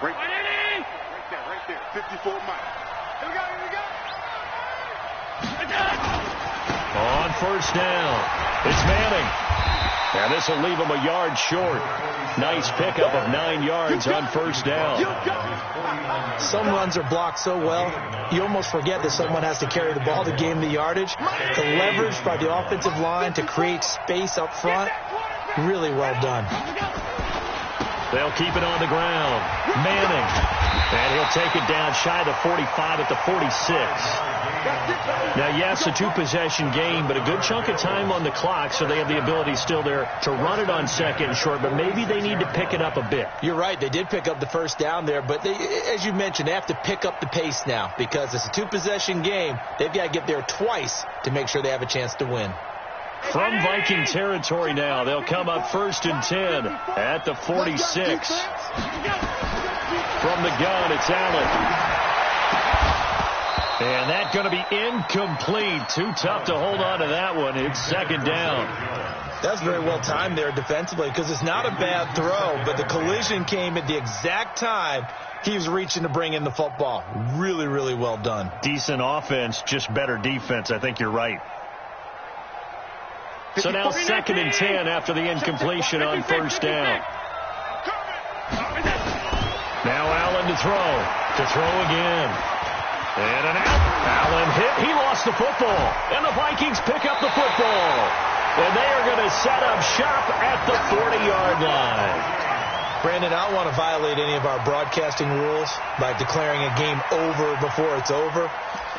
Right there. 54 miles. Here we go. On first down, it's Manning. And this will leave him a yard short. Nice pickup of 9 yards on first down. Some runs are blocked so well, you almost forget that someone has to carry the ball to gain the yardage. The leverage by the offensive line to create space up front, really well done. They'll keep it on the ground. Manning. And he'll take it down shy of the 45 at the 46. Now, yes, a two-possession game, but a good chunk of time on the clock, so they have the ability still there to run it on second and short, but maybe they need to pick it up a bit. You're right. They did pick up the first down there, but they, as you mentioned, they have to pick up the pace now because it's a two-possession game. They've got to get there twice to make sure they have a chance to win. From Viking territory now, they'll come up first and 10 at the 46. From the gun, it's Allen. And that's going to be incomplete. Too tough to hold on to that one. It's second down. That's very well timed there defensively because it's not a bad throw, but the collision came at the exact time he was reaching to bring in the football. Really, really well done. Decent offense, just better defense. I think you're right. So now second and 10 after the incompletion on first down. Now Allen to throw again. And an out. Allen hit. He lost the football. And the Vikings pick up the football. And they are going to set up shop at the 40-yard line. Brandon, I don't want to violate any of our broadcasting rules by declaring a game over before it's over.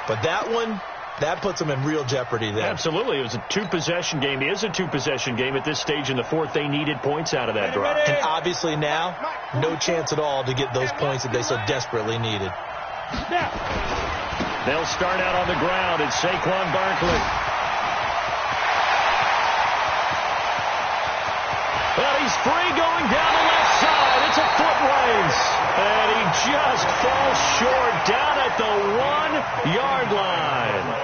But that one, that puts them in real jeopardy there. Absolutely. It was a two-possession game. It is a two-possession game. At this stage in the fourth, they needed points out of that drive. And obviously now, no chance at all to get those points that they so desperately needed. They'll start out on the ground. It's Saquon Barkley. Well, he's free going down the left side. It's a foot race. And he just falls short down at the 1-yard line.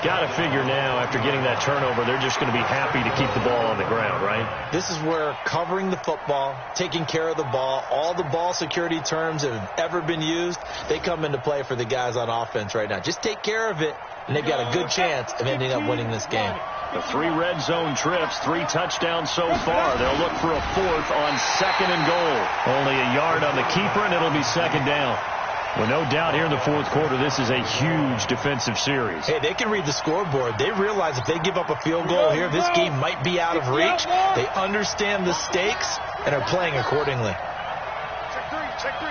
Got to figure now, after getting that turnover, they're just going to be happy to keep the ball on the ground, right? This is where covering the football, taking care of the ball, all the ball security terms that have ever been used, they come into play for the guys on offense right now. Just take care of it, and they've got a good chance of ending up winning this game. The 3 red zone trips, 3 touchdowns so far. They'll look for a 4th on second and goal. Only a yard on the keeper, and it'll be second down. Well, no doubt here in the fourth quarter, this is a huge defensive series. Hey, they can read the scoreboard. They realize if they give up a field goal here, this game might be out of reach. They understand the stakes and are playing accordingly. Check three.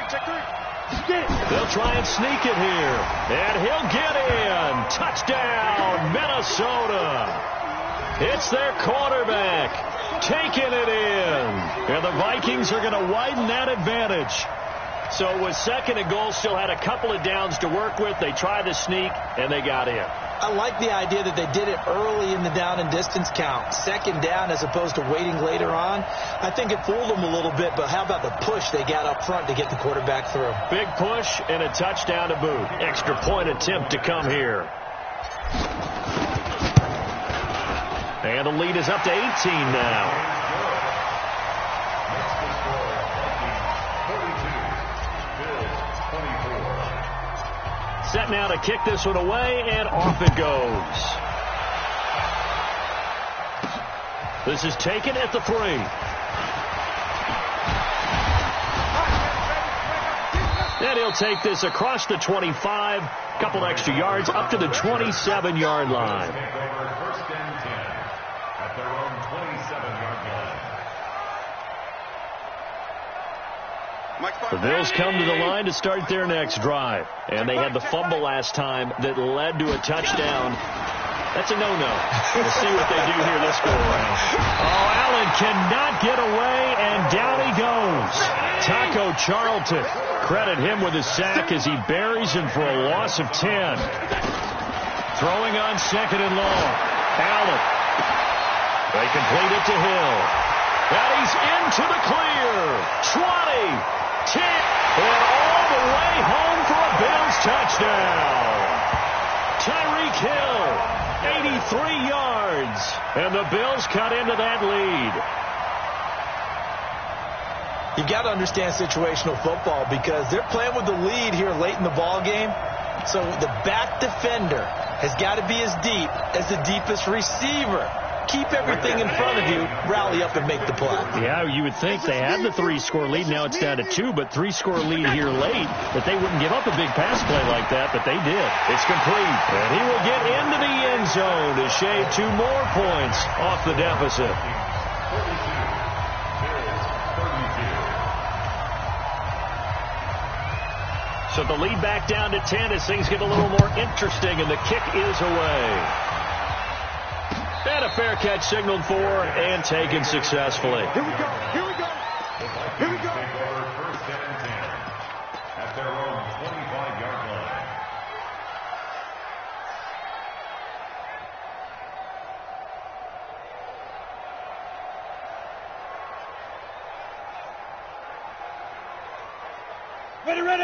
They'll try and sneak it here. And he'll get in. Touchdown, Minnesota. It's their quarterback taking it in. And the Vikings are going to widen that advantage. So it was second and goal, still had a couple of downs to work with. They tried to sneak, and they got in. I like the idea that they did it early in the down and distance count. Second down as opposed to waiting later on. I think it fooled them a little bit, but how about the push they got up front to get the quarterback through? Big push and a touchdown to boot. Extra point attempt to come here. And the lead is up to 18 now. Set now to kick this one away, and off it goes. This is taken at the 3. And he'll take this across the 25, couple extra yards, up to the 27-yard line. First and 10 at their own 27-yard line. The Bills come to the line to start their next drive. And they had the fumble last time that led to a touchdown. That's a no-no. We'll see what they do here this go-around. Oh, Allen cannot get away, and down he goes. Taco Charlton. Credit him with a sack as he buries him for a loss of 10. Throwing on second and long. Allen. They complete it to Hill. And he's into the clear. 20. 10, and all the way home for a Bills touchdown. Tyreek Hill, 83 yards, and the Bills cut into that lead. You've got to understand situational football because they're playing with the lead here late in the ball game. So the back defender has got to be as deep as the deepest receiver. Keep everything in front of you, rally up and make the play. Yeah, you would think they had the 3-score lead. Now it's down to 2, but 3-score lead here late, that they wouldn't give up a big pass play like that, but they did. It's complete, and he will get into the end zone to shave 2 more points off the deficit. So the lead back down to 10 as things get a little more interesting, and the kick is away. And a fair catch signaled for and taken successfully. Here we go. Take over first and 10 at their own 25-yard line.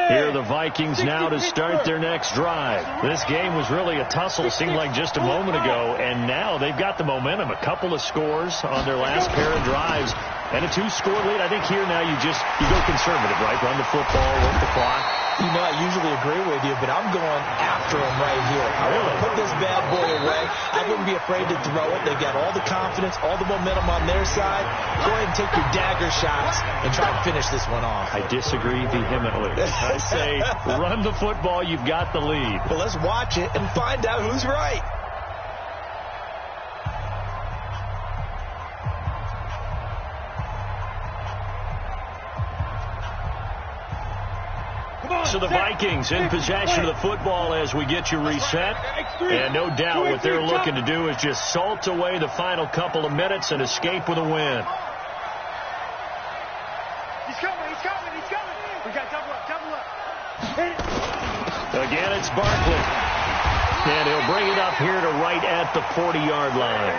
Here are the Vikings now to start their next drive. This game was really a tussle, seemed like just a moment ago, and now they've got the momentum. A couple of scores on their last pair of drives, and a 2-score lead. I think here now you go conservative, right? Run the football, work the clock. You know, I usually agree with you, but I'm going after him right here. I want to put this bad boy away. I wouldn't be afraid to throw it. They've got all the confidence, all the momentum on their side. Go ahead and take your dagger shots and try to finish this one off. I disagree vehemently. I say run the football. You've got the lead. Well, let's watch it and find out who's right. So the Vikings in possession of the football as we get you reset. And no doubt what they're looking to do is just salt away the final couple of minutes and escape with a win. He's coming. We got double up. Hit it. Again, it's Barkley. And he'll bring it up here to right at the 40-yard line.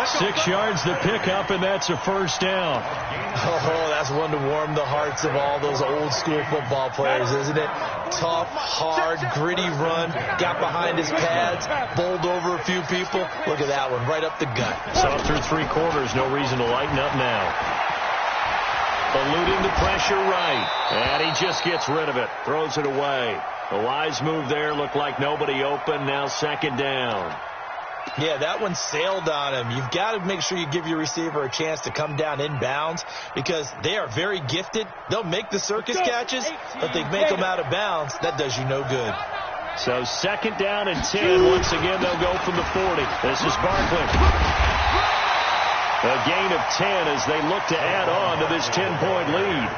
6 yards to pick up, and that's a first down. Oh, that's one to warm the hearts of all those old-school football players, isn't it? Tough, hard, gritty run. Got behind his pads, bowled over a few people. Look at that one, right up the gut. So through 3 quarters, no reason to lighten up now. Eluding the pressure right. And he just gets rid of it. Throws it away. A wise move there. Looked like nobody open. Now second down. Yeah, that one sailed on him. You've got to make sure you give your receiver a chance to come down inbounds because they are very gifted. They'll make the circus catches, but they make them out of bounds. That does you no good. So 2nd down and 10. Once again, they'll go from the 40. This is Barkley. A gain of 10 as they look to add on to this 10-point lead.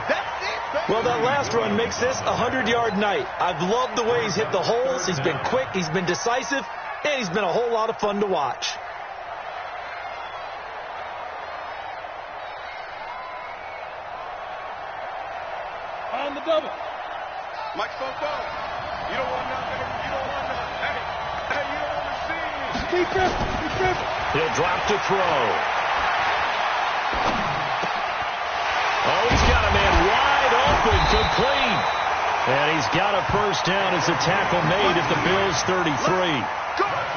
Well, that last run makes this a 100-yard night. I've loved the way he's hit the holes. He's been quick. He's been decisive. And he's been a whole lot of fun to watch. On the double. Mike Foco. You don't want nothing. You don't want nothing. Hey, you don't want to see. Be careful. He'll drop to throw. Oh, he's got a man wide open, complete. And he's got a first down as the tackle made at the Bills' 33.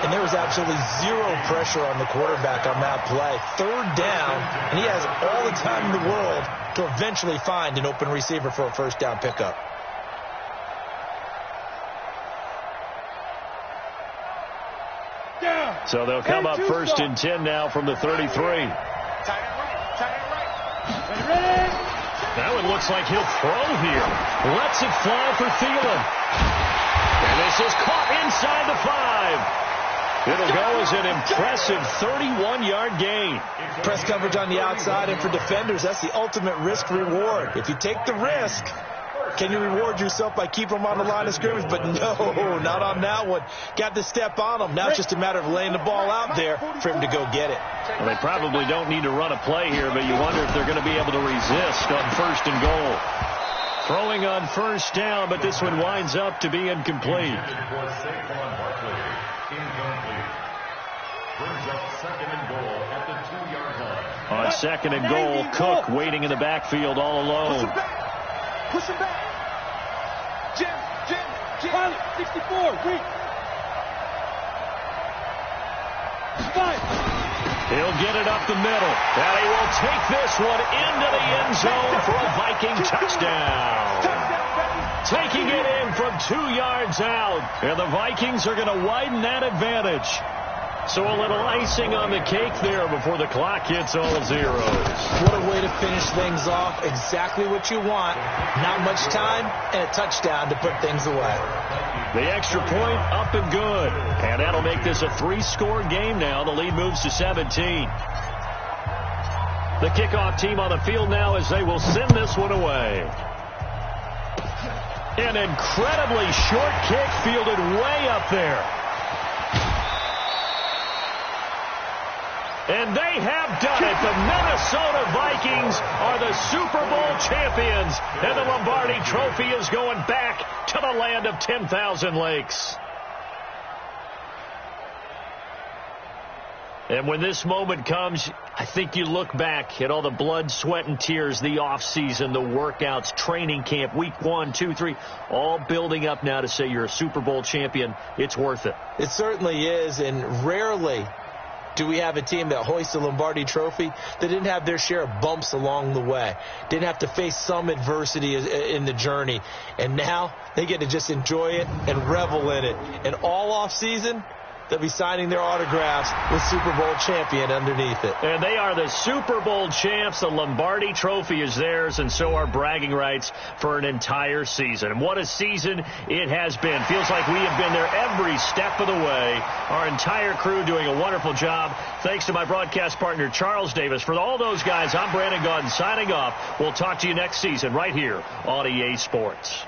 And there was absolutely zero pressure on the quarterback on that play. 3rd down, and he has all the time in the world to eventually find an open receiver for a first down pickup. So they'll come up 1st and 10 now from the 33. That one looks like he'll throw here. Lets it fly for Thielen. And this is caught inside the 5. It'll go as an impressive 31-yard gain. Press coverage on the outside, and for defenders, that's the ultimate risk-reward. If you take the risk, can you reward yourself by keeping them on the line of scrimmage? But no, not on that one. Got to step on them. Now it's just a matter of laying the ball out there for him to go get it. Well, they probably don't need to run a play here, but you wonder if they're going to be able to resist on 1st and goal. Throwing on 1st down, but this one winds up to be incomplete. Brings up 2nd and goal at the 2-yard line. On 2nd and goal, Cook waiting in the backfield all alone. Push him back. Jim. Pilot, 64, reach. 5. He'll get it up the middle. And he will take this one into the end zone for a Viking touchdown. Taking it in from 2 yards out. And the Vikings are going to widen that advantage. So a little icing on the cake there before the clock hits all zeros. What a way to finish things off. Exactly what you want. Not much time and a touchdown to put things away. The extra point up and good. And that'll make this a 3-score game now. The lead moves to 17. The kickoff team on the field now as they will send this one away. An incredibly short kick fielded way up there. And they have done it. The Minnesota Vikings are the Super Bowl champions. And the Lombardi Trophy is going back to the land of 10,000 lakes. And when this moment comes, I think you look back at all the blood, sweat, and tears, the offseason, the workouts, training camp, week 1, 2, 3, all building up now to say you're a Super Bowl champion. It's worth it. It certainly is, and rarely do we have a team that hoists a Lombardi Trophy that didn't have their share of bumps along the way, didn't have to face some adversity in the journey, and now they get to just enjoy it and revel in it. And all off season, they'll be signing their autographs with Super Bowl champion underneath it. And they are the Super Bowl champs. The Lombardi Trophy is theirs, and so are bragging rights for an entire season. And what a season it has been. Feels like we have been there every step of the way. Our entire crew doing a wonderful job. Thanks to my broadcast partner, Charles Davis. For all those guys, I'm Brandon Gaudin signing off. We'll talk to you next season right here on EA Sports.